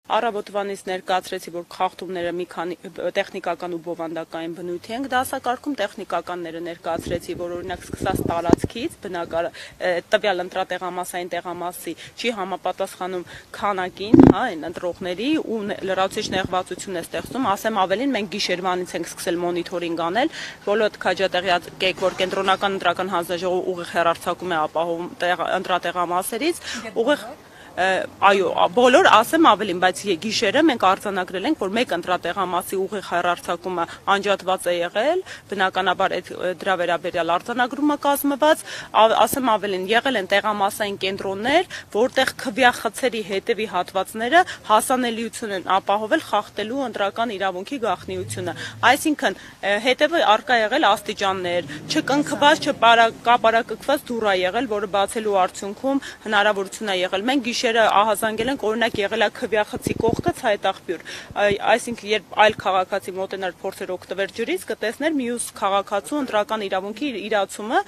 Առավոտվանից ներկայացրեցի, որ խախտումները մի քանի տեխնիկական ու բովանդակային բնույթի են դասակարգում, տեխնիկականները ներկայացրեցի, որ օրինակ սկսած տարածքից տվյալ ընտրատեղամասային տեղամասի չի համապատասխանում քանակին, այն ընտրողների ու լրացուցիչ նեղվածություն է ստեղծում, ասեմ ավելին, մենք գիշերվանից ենք սկսել մոնիթորինգ անել, բոլոր քաջատեղյակ, որ կենտրոնական ընտրական հանձնաժողովը ուղիղ հեռարձակում է ապահովում ընտրատեղամասերից, ուղիղ Այո, բոլոր ասեմ ավելին, բայց գիշերը մենք արձանագրել ենք, որ մեկ ընտրատեղամասի ուղիղ հեռարձակումը անջատված է եղել, բնականաբար դրա վերաբերյալ արձանագրումը կազմված, ասեմ ավելին, եղել են տեղամասային կենտրոններ, որտեղ քվյախցերի հետևի հատվածները հասանելիություն են ապահովել խախտելու ընտրական իրավունքի գաղտնիությունը, այսինքն հետևը արկա եղել աստիճաններ, չկնքված, չկապարակկված դուռ է եղել, որը բացելու արդյունքում հնարավորություն է եղել, մենք ահազանգել ենք, օրինակ եղել է քվյախցի կողքը ցայտաղբյուր, այսինքն երբ այլ քաղաքացի մոտենար փորձեր օգտվել ջրից, կտեսներ մյուս քաղաքացու ընտրական իրավունքի իրացումը։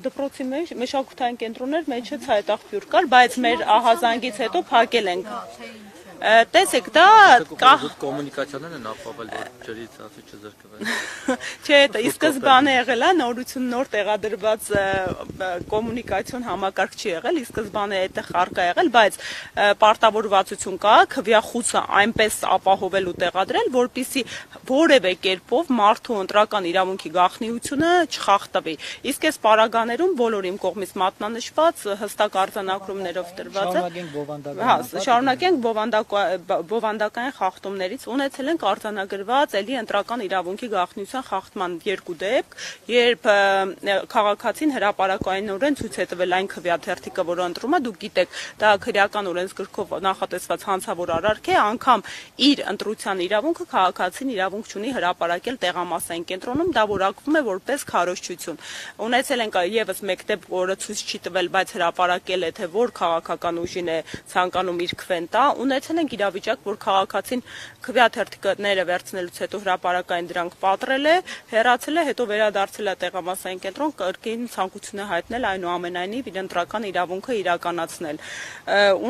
Դպրոցի մեջ մշակութային կենտրոններ մեջը ցայտաղբյուր կար, բայց մեր ահազանգից հետո փակել ենք։ Տեսեք, դա կոմունիկացիաներն են ապավել, որ ջրից ասի չզրկվեն։ Չէ, ի սկզբանե եղել է նորություն նոր տեղադրված կոմունիկացիոն համակարգ չի եղել, ի սկզբանե այդտեղ արկա եղել, բայց պարտավորվածություն կա քվյախուցը այնպես ապահովել ու տեղադրել, որպեսզի որևէ կերպով մարդու ընտրական իրավունքի գաղտնիությունը չխախտվի։ Իսկ այս պարագաներում բոլոր իմ կողմից մատնանշված հստակ արձանագրումներով տրված է։ Շարունակենք բովանդակային խախտումներից ունեցել ենք արձանագրված էլի ընտրական իրավունքի գաղտնիության խախտման երկու դեպք, երբ քաղաքացին հրապարակայնորեն ցույց է տվել այն քվյաթերթիկը, որը ընտրում է, դուք գիտեք, դա քրեական օրենսգրքով նախատեսված հանցավոր արարք է, անգամ իր ընտրության իրավունքը քաղաքացին իրավունք չունի հրապարակել տեղամասային կենտրոնում, դա որակվում է որպես քարոզչություն։ Ունեցել ենք եւս մեկ դեպք, որը ցույց չի տվել, բայց հրապարակել է, թե որ քաղաքական ուժին է ցանկանում իր քվեն տա, ունեցել ենք իրավիճակ, որ քաղաքացին քվյաթերթիկները վերցնելուց հետո հրապարակային դրանք պատռել է, հեռացել է, հետո վերադարձել է տեղամասային կենտրոն, կրկին ցանկություն է հայտնել այնուամենայնիվ իր ընտրական իրավունքը իրականացնել։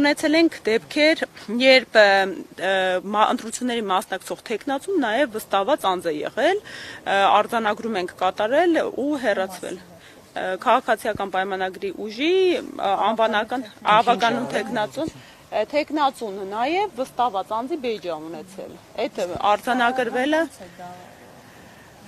Ունեցել ենք դեպքեր, երբ ընտրությունների մասնակցող թեկնածուն նաև վստահված անձ է եղել, արձանագրում ենք կատարել ու հեռացվել։ Քաղաքացիական պայմանագրի ուժի անվանական ավականուն թեկնածուն նաև վստահված անձի բեյջ է ունեցել։ Այդ արձանագրվելը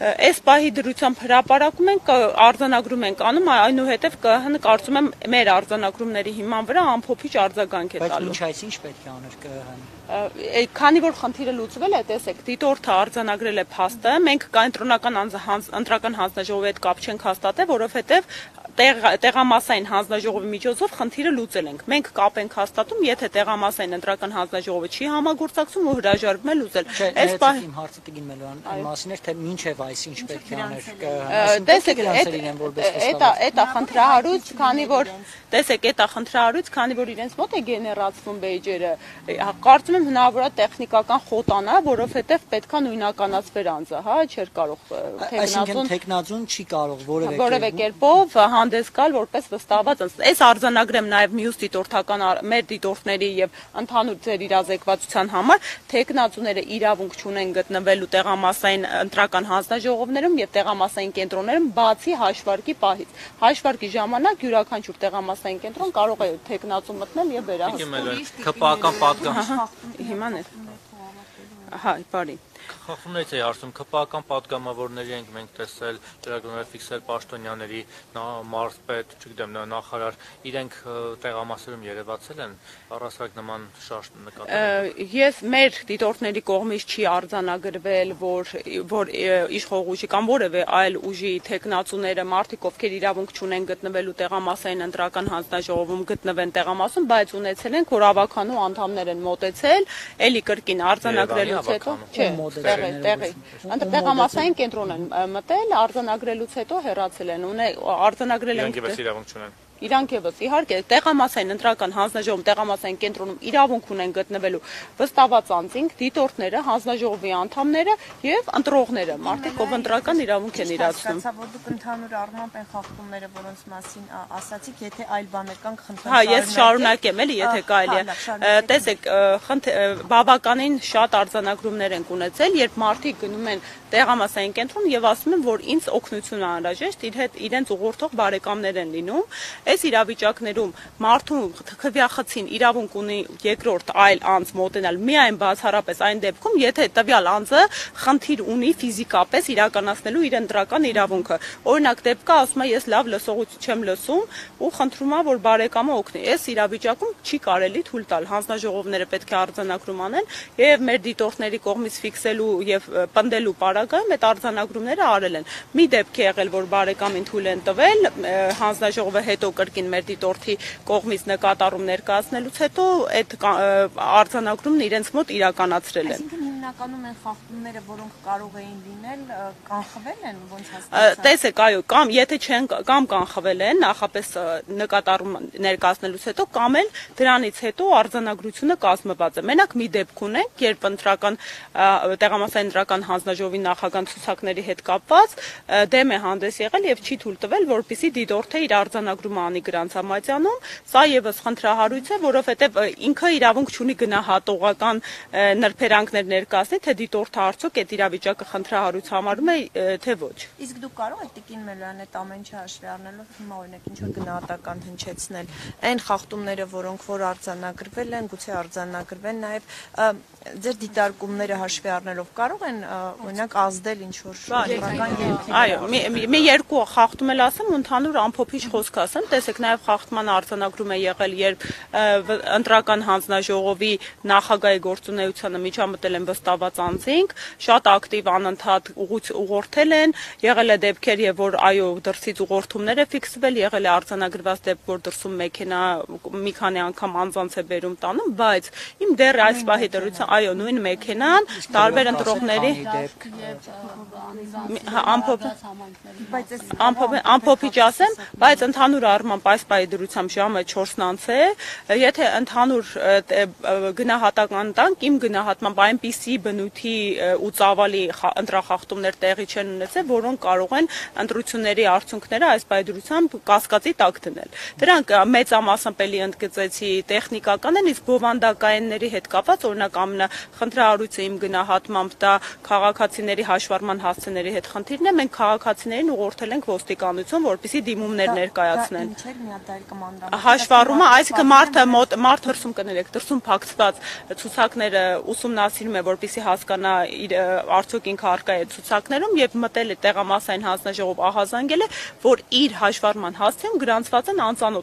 այս պահի դրությամբ հրապարակում ենք, արձանագրում ենք անում, այնուհետև ԿՀ-ն կարծում եմ մեր արձանագրումների հիման վրա ամփոփիչ արձագանք է տալու։ Բայց ինչ ինչ պետք է աներ ԿՀ-ն։ Քանի որ խնդիրը լուծվել է, տեսեք, դիտորդը արձանագրել է փաստը, մենք կենտրոնական ընտրական հանձնաժողովի հետ կապ չենք հաստատել, որովհետև տեղամասային հանձնաժողովի միջոցով խնդիրը լուծել ենք։ Մենք կապ ենք հաստատում, եթե տեղամասային ընտրական հանձնաժողովը չի համագործակցում ու հրաժարվում է լուծել։ Այս պահի իմ հարցը տգին մելոն այն մասին էր, թե մինչև այս ինչ պետք է աներ ԿՀ-ն։ Տեսեք, էտա խնդրահարույց, քանի որ տեսեք, էտա խնդրահարույց, քանի որ իրենց մոտ է գեներացվում բեյջերը, կարծում եմ հնարավոր է տեխնիկական խոտանա, որովհետև պետքա նույնականացվեր անձը, հա, չէր կարող թեկնածուն չի կարող որևէ կերպով հանդես գալ որպես վստահված անձ։ Այս արձանագրեմ նաև մյուս դիտորդական մեր դիտորդների եւ ընդհանուր ձեր իրազեկվածության համար, թեկնածուները իրավունք չունեն գտնվելու տեղամասային ընտրական հանձնաժողովներում եւ տեղամասային կենտրոններում բացի հաշվարկի պահից։ Հաշվարկի ժամանակ յուրաքանչյուր տեղամասային կենտրոն կարող է թեկնածու մտնել եւ վերահսկել։ ԿՊԱ-ական պատգամ Հիման է։ Հա, բարի։ Խախտումներից էի հարցում, ԿՊԱ-ական պատգամավորների ենք մենք տեսել, լրագրողները ֆիքսել պաշտոնյաների, մարզպետ, չգիտեմ, նախարար, իրենք տեղամասերում երևացել են, առասարակ նման շարժ նկատել։ Ես մեր դիտորդների կողմից չի արձանագրվել, որ իշխող ուժի կամ որևէ այլ ուժի թեկնածուները, մարդիկ, ովքեր իրավունք չունեն գտնվելու տեղամասային ընտրական հանձնաժողովում գտնվեն տեղամասում, բայց ունեցել ենք, որ ավականու անդամներ են մոտեցել, էլի կրկին արձանագրելուց հետո, չէ, տեղի, տեղամասային կենտրոն են մտել, արձանագրելուց հետո հեռացել են, արձանագրել ենք։ Իրենք իրավունք չունեն։ Իրանք եւս իհարկե տեղամասային ընտրական հանձնաժողովում, տեղամասային կենտրոնում իրավունք ունեն գտնվելու վստահված անձինք, դիտորդները, հանձնաժողովի անդամները եւ ընտրողները, մարդիկ, ով ընտրական իրավունք են իրացնում։ Հասկացա, որ դուք ընդհանուր առմամբ այն խախտումները, որոնց մասին ասացիք, եթե այլ բաներ կան, կխնդրեմ։ Հա, ես շարունակեմ էլի, եթե կարելի է։ Տեսեք, բավականին շատ արձանագրումներ են ունեցել, երբ մարդիկ գնում են տեղամասային կենտրոն եւ ասում են, որ ինձ օգնություն անհրաժեշտ, իրենց ուղղորդող բարեկամներ են լինում։ Այս իրավիճակներում մարդուն քվյախցին իրավունք ունի երկրորդ այլ անձ մոտենալ միայն բացառապես այն դեպքում, եթե տվյալ անձը խնդիր ունի ֆիզիկապես իրականացնելու իր ընտրական իրավունքը։ Օրինակ դեպքը ասում է, ես լավ լսողություն չեմ լսում ու խնդրում եմ, որ բարեկամը օգնի։ Այս իրավիճակում չի կարելի թույլ տալ, հանձնաժողովները պետք է արձանագրում անեն եւ մեր դիտորդների կողմից ֆիքսելու եւ պնդելու պարագայում այդ արձանագրումները արել են։ Մի դեպք է եղել, որ բարեկամին թույլ են տվել, հանձնաժողովը հետո կրկին մեր դիտորդի կողմից նկատառում ներկայացնելուց հետո այդ արձանագրումն իրենց մոտ իրականացրել են։ Այսինքն հիմնականում են խախտումները, որոնք կարող էին լինել, կանխվել են, ոնց հասկացա։ Տեսեք, այո, կամ եթե չեն կամ կանխվել են, նախապես նկատառում ներկայացնելուց հետո, կամ էլ դրանից հետո արձանագրությունը կազմված է։ Մենակ մի դեպք ունենք, երբ ընտրական տեղամասային ընտրական հանձնաժողովի նախագահ ցուցակների հետ կապված դեմ է հանդես եղել եւ չի թույլ տվել, որպեսզի դիտորդը իր արձանագրումը անի գրանցամատյանում։ Սա եւս խնդրահարույց է, որովհետեւ ինքը իրավունք չունի գնահատողական նրբերանգներ ներկայացնի, թե դիտորդը արդյոք այդ իրավիճակը խնդրահարույց համարում է, թե ոչ։ Իսկ դուք կարող եք Տիկին Մելոյան այդ ամեն ինչը հաշվի առնելով հիմա օրինակ ինչ որ գնահատական հնչեցնել այն խախտումները, որոնք որ արձանագրվել են, գուցե արձանագրվեն նաեւ ձեր դիտարկումները հաշվի առնելով կարող են օրինակ ազդել ինչ որ շրջական երգի։ Այո, մի երկու խախտում էլ ասեմ, ընդհանուր ամփոփիչ խոսք ասեմ, տեսեք նաեւ խախտման արձանագրում է եղել, երբ ընտրական հանձնաժողովի նախագահի գործունեությանը միջամտել են վստահված անձինք, շատ ակտիվ անընդհատ ուղղորդել են, եղել է դեպքեր, եւ որ այո, դրսից ուղղորդումներ է ֆիքսվել, եղել է արձանագրված դեպք, որ դրսում մեքենա մի քանի անգամ անձանց է բերում տանում, բայց իմ դեռ այս պահի դրության այո, նույն մեքենան տարբեր ընտրողների ամփոփիչ ասեմ, բայց ընդհանուր առմամբ այս պահի դրությամբ ժամը 4-ն անց է, եթե ընդհանուր գնահատական տանք, իմ գնահատմամբ այնպիսի բնույթի ու ծավալի ընտրախախտումներ տեղի չեն ունեցել, որոնք կարող են ընտրությունների արդյունքները այս պահի դրությամբ կասկածի տակ դնել։ Դրանք մեծամասամբ էլի ընդգծեցի տեխնիկական են, իսկ բովանդակայինների հետ կապված օրինակ խնդրահարույցը իմ գնահատմամբ դա քաղաքացիների հաշվառման հասցեների հետ խնդիրն է, մենք քաղաքացիներին ուղղորդել ենք ոստիկանություն, որպեսզի դիմումներ ներկայացնեն։ Հաշվառումը, այսինքն մարդ դրսում կներեք, դրսում փակցված ցուցակները ուսումնասիրում է, որպեսզի հասկանա արդյոք ինքը առկա է ցուցակներում եւ մտել է տեղամասային հանձնաժողով ահազանգել է, որ իր հաշվառման հասցեում գրանցված են անծանոթ